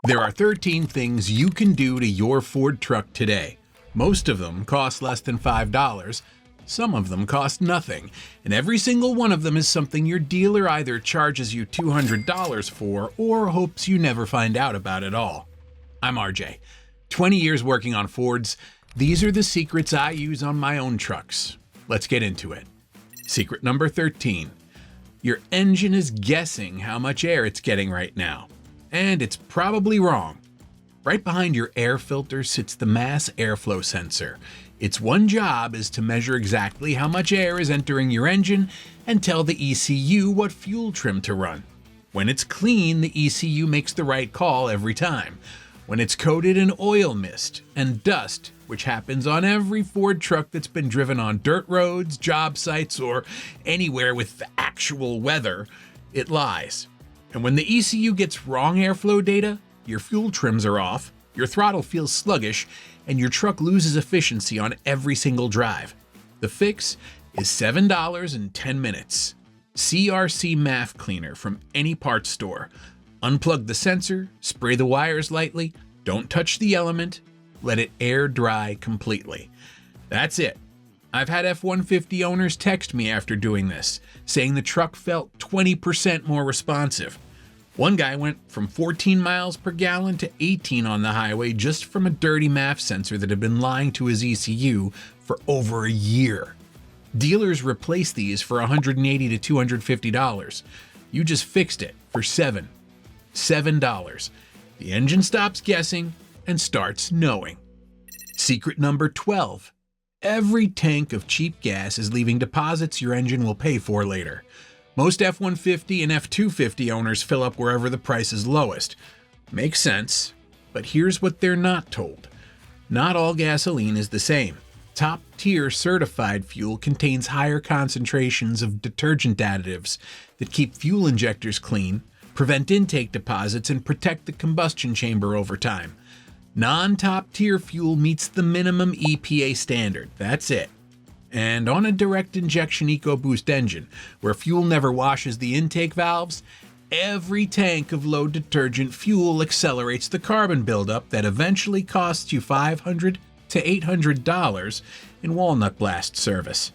There are 13 things you can do to your Ford truck today. Most of them cost less than $5. Some of them cost nothing, and every single one of them is something your dealer either charges you $200 for or hopes you never find out about at all. I'm RJ. 20 years working on Fords. These are the secrets I use on my own trucks. Let's get into it. Secret number 13. Your engine is guessing how much air it's getting right now, and it's probably wrong. Right behind your air filter sits the mass airflow sensor. Its one job is to measure exactly how much air is entering your engine and tell the ECU what fuel trim to run. When it's clean, the ECU makes the right call every time. When it's coated in oil mist and dust, which happens on every Ford truck that's been driven on dirt roads, job sites, or anywhere with actual weather, it lies. And when the ECU gets wrong airflow data, your fuel trims are off, your throttle feels sluggish, and your truck loses efficiency on every single drive. The fix is $7 and 10 minutes. CRC MAF cleaner from any parts store. Unplug the sensor, spray the wires lightly, don't touch the element, let it air dry completely. That's it. I've had F-150 owners text me after doing this, saying the truck felt 20% more responsive. One guy went from 14 miles per gallon to 18 on the highway just from a dirty MAF sensor that had been lying to his ECU for over a year. Dealers replace these for $180 to $250. You just fixed it for $7. The engine stops guessing and starts knowing. Secret number 12. Every tank of cheap gas is leaving deposits your engine will pay for later. Most F-150 and F-250 owners fill up wherever the price is lowest. Makes sense, but here's what they're not told. Not all gasoline is the same. Top-tier certified fuel contains higher concentrations of detergent additives that keep fuel injectors clean, prevent intake deposits, and protect the combustion chamber over time. Non-top-tier fuel meets the minimum EPA standard. That's it. And on a direct injection EcoBoost engine, where fuel never washes the intake valves, every tank of low detergent fuel accelerates the carbon buildup that eventually costs you $500 to $800 in walnut blast service.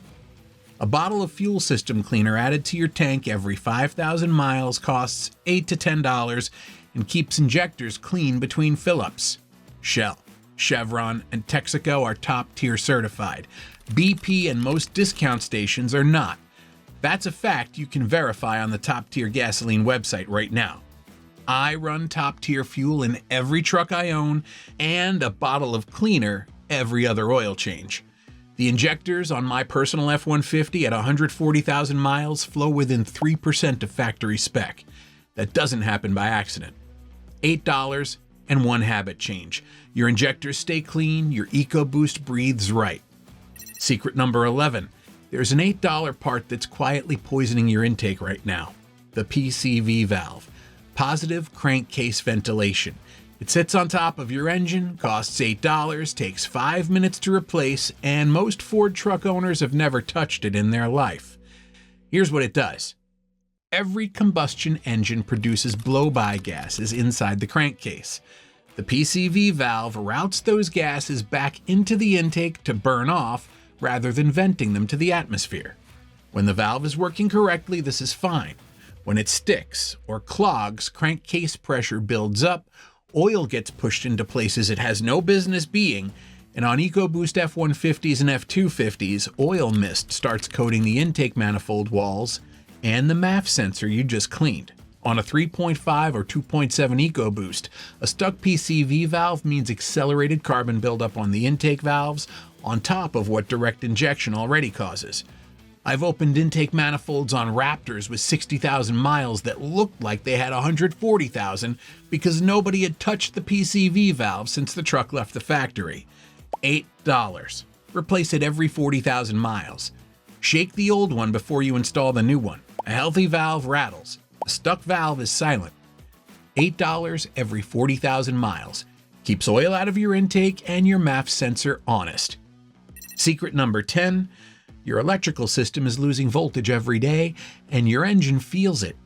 A bottle of fuel system cleaner added to your tank every 5,000 miles costs $8 to $10 and keeps injectors clean between fill-ups. Shell, Chevron, and Texaco are top-tier certified. BP and most discount stations are not. That's a fact you can verify on the top-tier gasoline website right now. I run top-tier fuel in every truck I own and a bottle of cleaner every other oil change. The injectors on my personal F-150 at 140,000 miles flow within 3% of factory spec. That doesn't happen by accident. $8 and one habit change. Your injectors stay clean, your EcoBoost breathes right. Secret number 11. There's an $8 part that's quietly poisoning your intake right now. The PCV valve. Positive crankcase ventilation. It sits on top of your engine, costs $8, takes 5 minutes to replace, and most Ford truck owners have never touched it in their life. Here's what it does. Every combustion engine produces blow-by gases inside the crankcase. The PCV valve routes those gases back into the intake to burn off rather than venting them to the atmosphere. When the valve is working correctly, this is fine. When it sticks or clogs, crankcase pressure builds up, oil gets pushed into places it has no business being, and on EcoBoost F-150s and F-250s, oil mist starts coating the intake manifold walls and the MAF sensor you just cleaned. On a 3.5 or 2.7 EcoBoost, a stuck PCV valve means accelerated carbon buildup on the intake valves on top of what direct injection already causes. I've opened intake manifolds on Raptors with 60,000 miles that looked like they had 140,000 because nobody had touched the PCV valve since the truck left the factory. $8. Replace it every 40,000 miles. Shake the old one before you install the new one. A healthy valve rattles. A stuck valve is silent. $8 every 40,000 miles. Keeps oil out of your intake and your MAF sensor honest. Secret number 10. Your electrical system is losing voltage every day, and your engine feels it.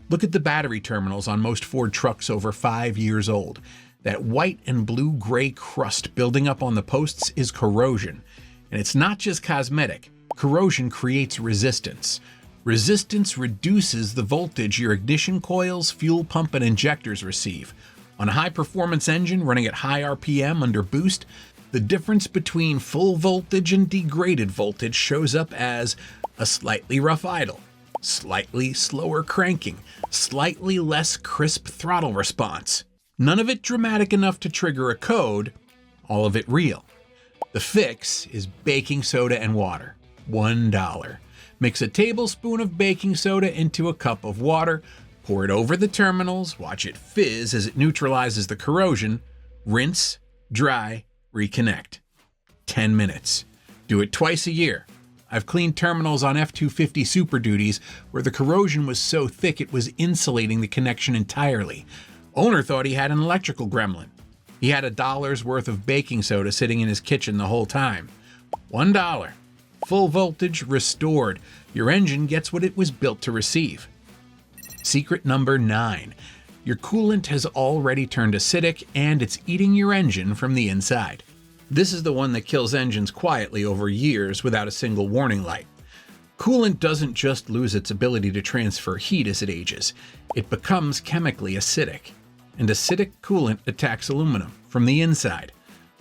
Look at the battery terminals on most Ford trucks over 5 years old. That white and blue-gray crust building up on the posts is corrosion. And it's not just cosmetic. Corrosion creates resistance. Resistance reduces the voltage your ignition coils, fuel pump, and injectors receive. On a high-performance engine running at high RPM under boost, the difference between full voltage and degraded voltage shows up as a slightly rough idle, slightly slower cranking, slightly less crisp throttle response. None of it dramatic enough to trigger a code, all of it real. The fix is baking soda and water. $1. Mix a tablespoon of baking soda into a cup of water, pour it over the terminals, watch it fizz as it neutralizes the corrosion, rinse, dry, reconnect. 10 minutes. Do it twice a year. I've cleaned terminals on F-250 Super Duties where the corrosion was so thick it was insulating the connection entirely. Owner thought he had an electrical gremlin. He had $1's worth of baking soda sitting in his kitchen the whole time. $1. Full voltage restored. Your engine gets what it was built to receive. Secret number 9. Your coolant has already turned acidic and it's eating your engine from the inside. This is the one that kills engines quietly over years without a single warning light. Coolant doesn't just lose its ability to transfer heat as it ages. It becomes chemically acidic. And acidic coolant attacks aluminum from the inside.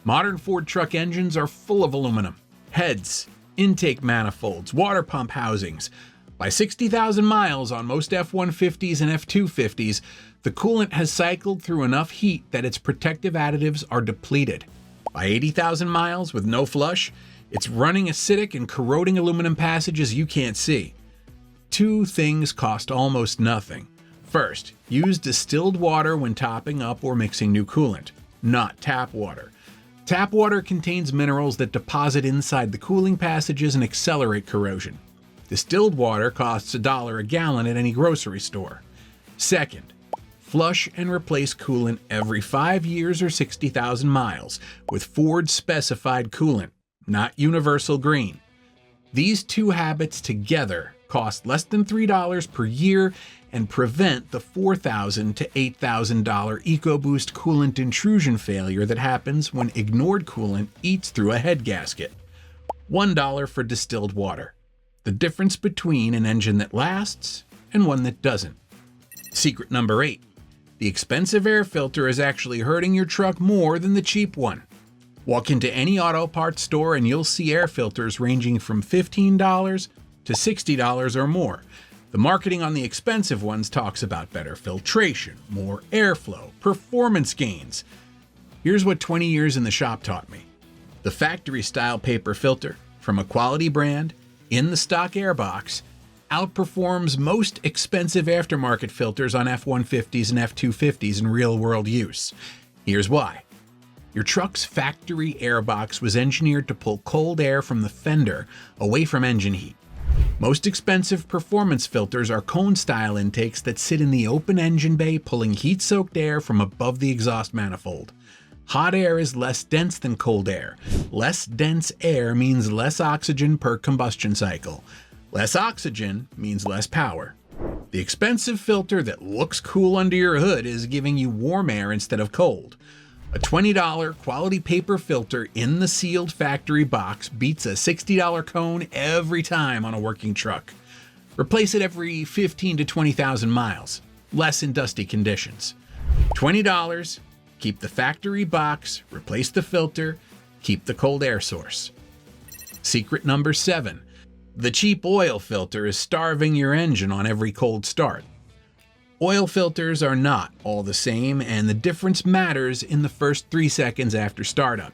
Modern Ford truck engines are full of aluminum. Heads, intake manifolds, water pump housings. By 60,000 miles on most F-150s and F-250s, the coolant has cycled through enough heat that its protective additives are depleted. By 80,000 miles with no flush, it's running acidic and corroding aluminum passages you can't see. 2 things cost almost nothing. First, use distilled water when topping up or mixing new coolant, not tap water. Tap water contains minerals that deposit inside the cooling passages and accelerate corrosion. Distilled water costs $1 a gallon at any grocery store. Second, flush and replace coolant every 5 years or 60,000 miles with Ford-specified coolant, not universal green. These 2 habits together cost less than $3 per year and prevent the $4,000 to $8,000 EcoBoost coolant intrusion failure that happens when ignored coolant eats through a head gasket. $1 for distilled water. The difference between an engine that lasts and one that doesn't. Secret number 8. The expensive air filter is actually hurting your truck more than the cheap one. Walk into any auto parts store and you'll see air filters ranging from $15 to $60 or more. The marketing on the expensive ones talks about better filtration, more airflow, performance gains. Here's what 20 years in the shop taught me. The factory-style paper filter from a quality brand in the stock airbox outperforms most expensive aftermarket filters on F-150s and F-250s in real-world use. Here's why. Your truck's factory airbox was engineered to pull cold air from the fender away from engine heat. Most expensive performance filters are cone-style intakes that sit in the open engine bay pulling heat-soaked air from above the exhaust manifold. Hot air is less dense than cold air. Less dense air means less oxygen per combustion cycle. Less oxygen means less power. The expensive filter that looks cool under your hood is giving you warm air instead of cold. A $20 quality paper filter in the sealed factory box beats a $60 cone every time on a working truck. Replace it every 15 to 20,000 miles, less in dusty conditions. $20, keep the factory box, replace the filter, keep the cold air source. Secret number 7. The cheap oil filter is starving your engine on every cold start. Oil filters are not all the same, and the difference matters in the first 3 seconds after startup.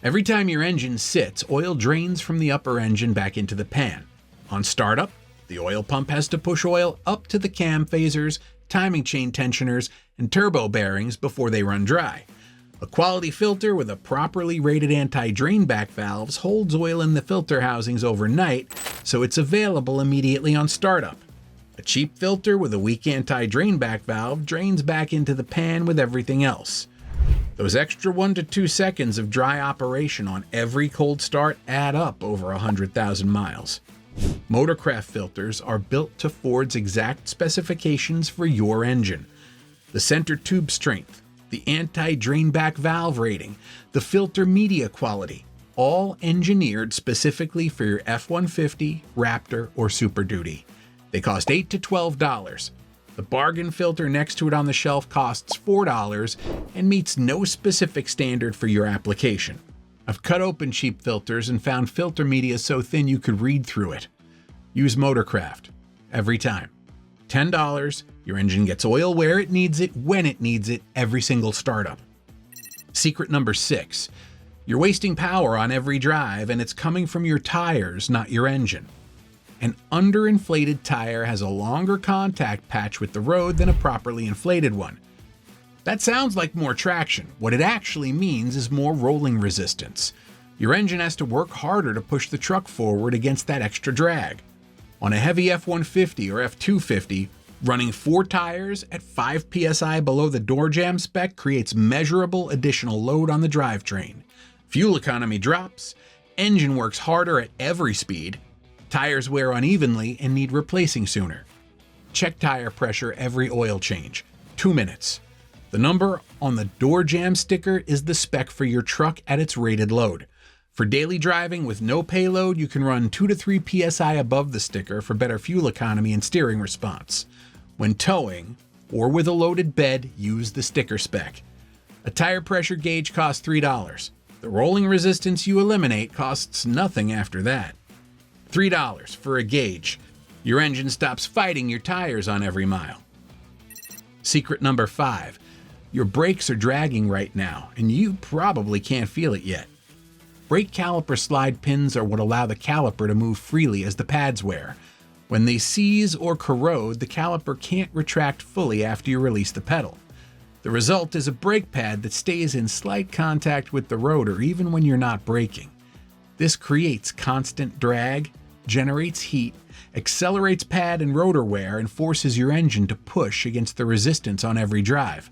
Every time your engine sits, oil drains from the upper engine back into the pan. On startup, the oil pump has to push oil up to the cam phasers, timing chain tensioners, and turbo bearings before they run dry. A quality filter with a properly rated anti-drain back valves holds oil in the filter housings overnight, so it's available immediately on startup. A cheap filter with a weak anti-drain back valve drains back into the pan with everything else. Those extra 1 to 2 seconds of dry operation on every cold start add up over 100,000 miles. Motorcraft filters are built to Ford's exact specifications for your engine. The center tube strength, the anti-drainback valve rating, the filter media quality, all engineered specifically for your F-150, Raptor, or Super Duty. They cost $8 to $12. The bargain filter next to it on the shelf costs $4 and meets no specific standard for your application. I've cut open cheap filters and found filter media so thin you could read through it. Use Motorcraft. Every time. $10, your engine gets oil where it needs it, when it needs it, every single startup. Secret number 6. You're wasting power on every drive and it's coming from your tires, not your engine. An underinflated tire has a longer contact patch with the road than a properly inflated one. That sounds like more traction. What it actually means is more rolling resistance. Your engine has to work harder to push the truck forward against that extra drag. On a heavy F-150 or F-250, running 4 tires at 5 psi below the door jam spec creates measurable additional load on the drivetrain. Fuel economy drops, engine works harder at every speed, tires wear unevenly and need replacing sooner. Check tire pressure every oil change, 2 minutes. The number on the door jam sticker is the spec for your truck at its rated load. For daily driving with no payload, you can run 2 to 3 psi above the sticker for better fuel economy and steering response. When towing, or with a loaded bed, use the sticker spec. A tire pressure gauge costs $3. The rolling resistance you eliminate costs nothing after that. $3 for a gauge. Your engine stops fighting your tires on every mile. Secret number 5. Your brakes are dragging right now, and you probably can't feel it yet. Brake caliper slide pins are what allow the caliper to move freely as the pads wear. When they seize or corrode, the caliper can't retract fully after you release the pedal. The result is a brake pad that stays in slight contact with the rotor even when you're not braking. This creates constant drag, generates heat, accelerates pad and rotor wear, and forces your engine to push against the resistance on every drive.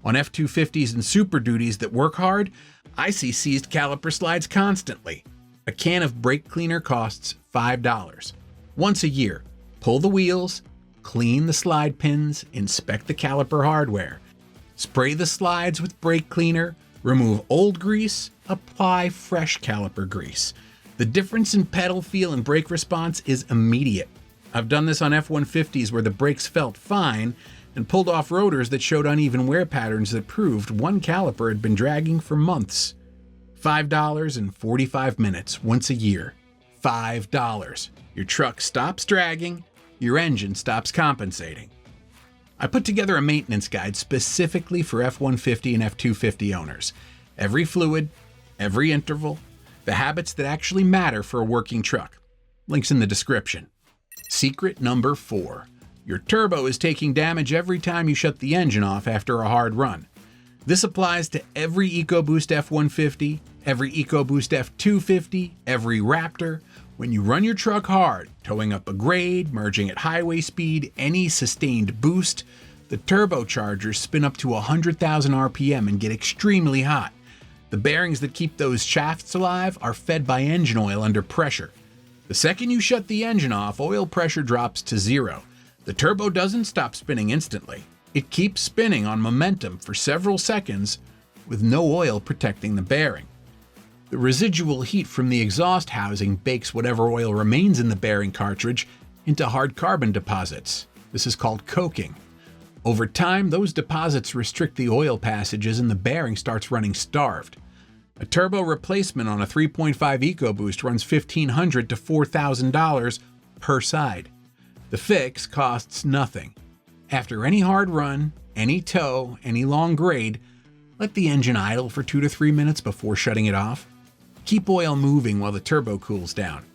On F-250s and Super Duties that work hard, I see seized caliper slides constantly. A can of brake cleaner costs $5. Once a year, pull the wheels, clean the slide pins, inspect the caliper hardware. Spray the slides with brake cleaner, remove old grease, apply fresh caliper grease. The difference in pedal feel and brake response is immediate. I've done this on F-150s where the brakes felt fine and pulled off rotors that showed uneven wear patterns that proved one caliper had been dragging for months. $5 and 45 minutes once a year. $5. Your truck stops dragging, your engine stops compensating. I put together a maintenance guide specifically for F-150 and F-250 owners. Every fluid, every interval, the habits that actually matter for a working truck. Links in the description. Secret number 4. Your turbo is taking damage every time you shut the engine off after a hard run. This applies to every EcoBoost F-150, every EcoBoost F-250, every Raptor. When you run your truck hard, towing up a grade, merging at highway speed, any sustained boost, the turbochargers spin up to 100,000 RPM and get extremely hot. The bearings that keep those shafts alive are fed by engine oil under pressure. The second you shut the engine off, oil pressure drops to 0. The turbo doesn't stop spinning instantly. It keeps spinning on momentum for several seconds with no oil protecting the bearing. The residual heat from the exhaust housing bakes whatever oil remains in the bearing cartridge into hard carbon deposits. This is called coking. Over time, those deposits restrict the oil passages and the bearing starts running starved. A turbo replacement on a 3.5 EcoBoost runs $1,500 to $4,000 per side. The fix costs nothing. After any hard run, any tow, any long grade, let the engine idle for 2 to 3 minutes before shutting it off. Keep oil moving while the turbo cools down.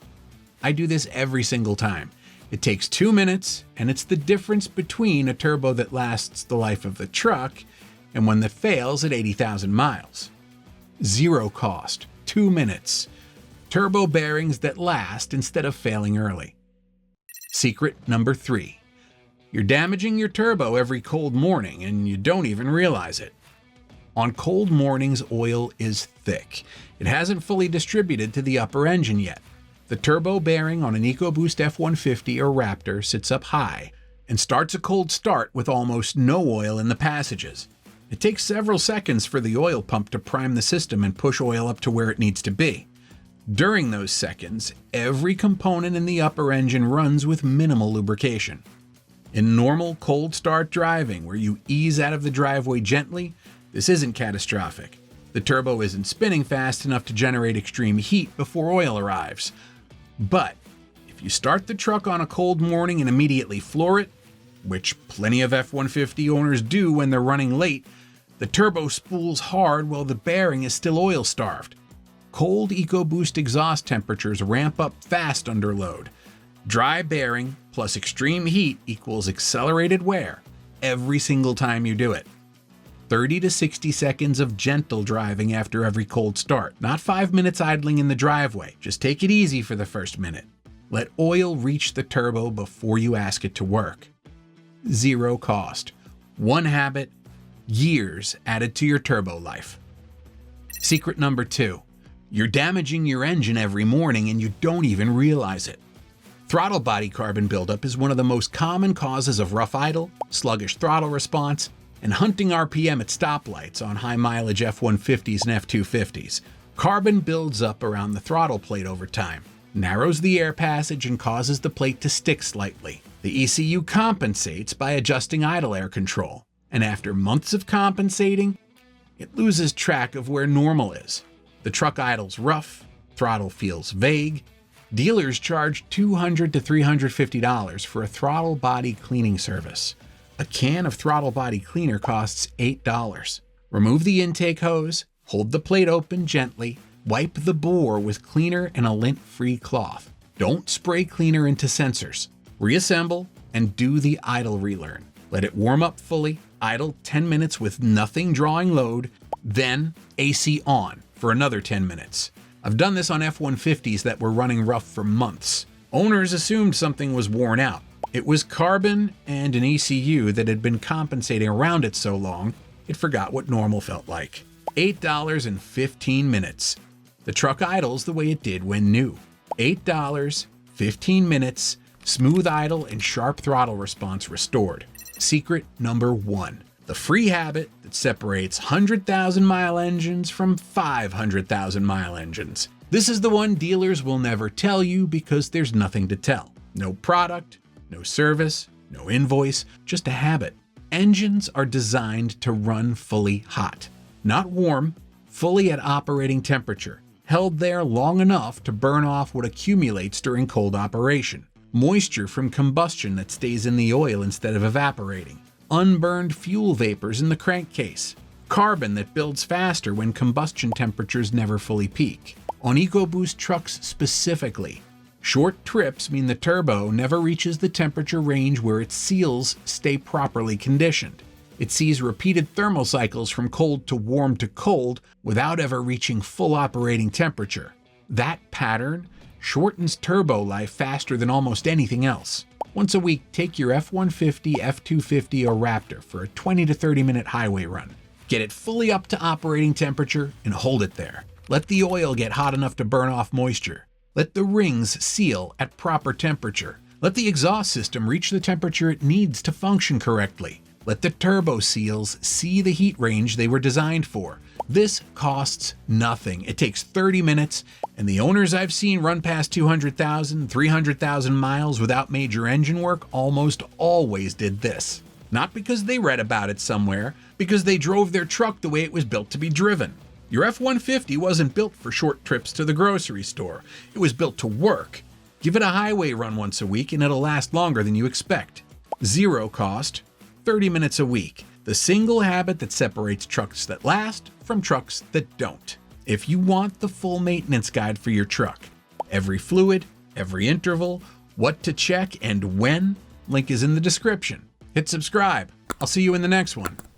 I do this every single time. It takes 2 minutes, and it's the difference between a turbo that lasts the life of the truck and one that fails at 80,000 miles. Zero cost, 2 minutes. Turbo bearings that last instead of failing early. Secret number 3. You're damaging your turbo every cold morning and you don't even realize it. On cold mornings, oil is thick. It hasn't fully distributed to the upper engine yet. The turbo bearing on an EcoBoost F-150 or Raptor sits up high and starts a cold start with almost no oil in the passages. It takes several seconds for the oil pump to prime the system and push oil up to where it needs to be. During those seconds, every component in the upper engine runs with minimal lubrication. In normal cold start driving, where you ease out of the driveway gently, this isn't catastrophic. The turbo isn't spinning fast enough to generate extreme heat before oil arrives. But if you start the truck on a cold morning and immediately floor it, which plenty of F-150 owners do when they're running late, the turbo spools hard while the bearing is still oil-starved. Cold EcoBoost exhaust temperatures ramp up fast under load. Dry bearing plus extreme heat equals accelerated wear every single time you do it. 30 to 60 seconds of gentle driving after every cold start, not 5 minutes idling in the driveway. Just take it easy for the first minute. Let oil reach the turbo before you ask it to work. Zero cost. One habit, years added to your turbo life. Secret number 2. You're damaging your engine every morning and you don't even realize it. Throttle body carbon buildup is one of the most common causes of rough idle, sluggish throttle response, and hunting RPM at stoplights on high-mileage F-150s and F-250s. Carbon builds up around the throttle plate over time, narrows the air passage, and causes the plate to stick slightly. The ECU compensates by adjusting idle air control, and after months of compensating, it loses track of where normal is. The truck idles rough, throttle feels vague. Dealers charge $200 to $350 for a throttle body cleaning service. A can of throttle body cleaner costs $8. Remove the intake hose, hold the plate open gently, wipe the bore with cleaner and a lint-free cloth. Don't spray cleaner into sensors. Reassemble and do the idle relearn. Let it warm up fully, idle 10 minutes with nothing drawing load, then AC on for another 10 minutes. I've done this on F-150s that were running rough for months. Owners assumed something was worn out. It was carbon and an ECU that had been compensating around it so long, it forgot what normal felt like. $8 in 15 minutes. The truck idles the way it did when new. $8, 15 minutes, smooth idle and sharp throttle response restored. Secret number 1. The free habit that separates 100,000-mile engines from 500,000-mile engines. This is the one dealers will never tell you because there's nothing to tell. No product, no service, no invoice, just a habit. Engines are designed to run fully hot. Not warm, fully at operating temperature, held there long enough to burn off what accumulates during cold operation. Moisture from combustion that stays in the oil instead of evaporating. Unburned fuel vapors in the crankcase. Carbon that builds faster when combustion temperatures never fully peak. On EcoBoost trucks specifically, short trips mean the turbo never reaches the temperature range where its seals stay properly conditioned. It sees repeated thermal cycles from cold to warm to cold without ever reaching full operating temperature. That pattern shortens turbo life faster than almost anything else. Once a week, take your F-150, F-250, or Raptor for a 20 to 30 minute highway run. Get it fully up to operating temperature and hold it there. Let the oil get hot enough to burn off moisture. Let the rings seal at proper temperature. Let the exhaust system reach the temperature it needs to function correctly. Let the turbo seals see the heat range they were designed for. This costs nothing. It takes 30 minutes, and the owners I've seen run past 200,000, 300,000 miles without major engine work almost always did this. Not because they read about it somewhere, because they drove their truck the way it was built to be driven. Your F-150 wasn't built for short trips to the grocery store. It was built to work. Give it a highway run once a week and it'll last longer than you expect. Zero cost, 30 minutes a week. The single habit that separates trucks that last from trucks that don't. If you want the full maintenance guide for your truck, every fluid, every interval, what to check and when, link is in the description. Hit subscribe. I'll see you in the next one.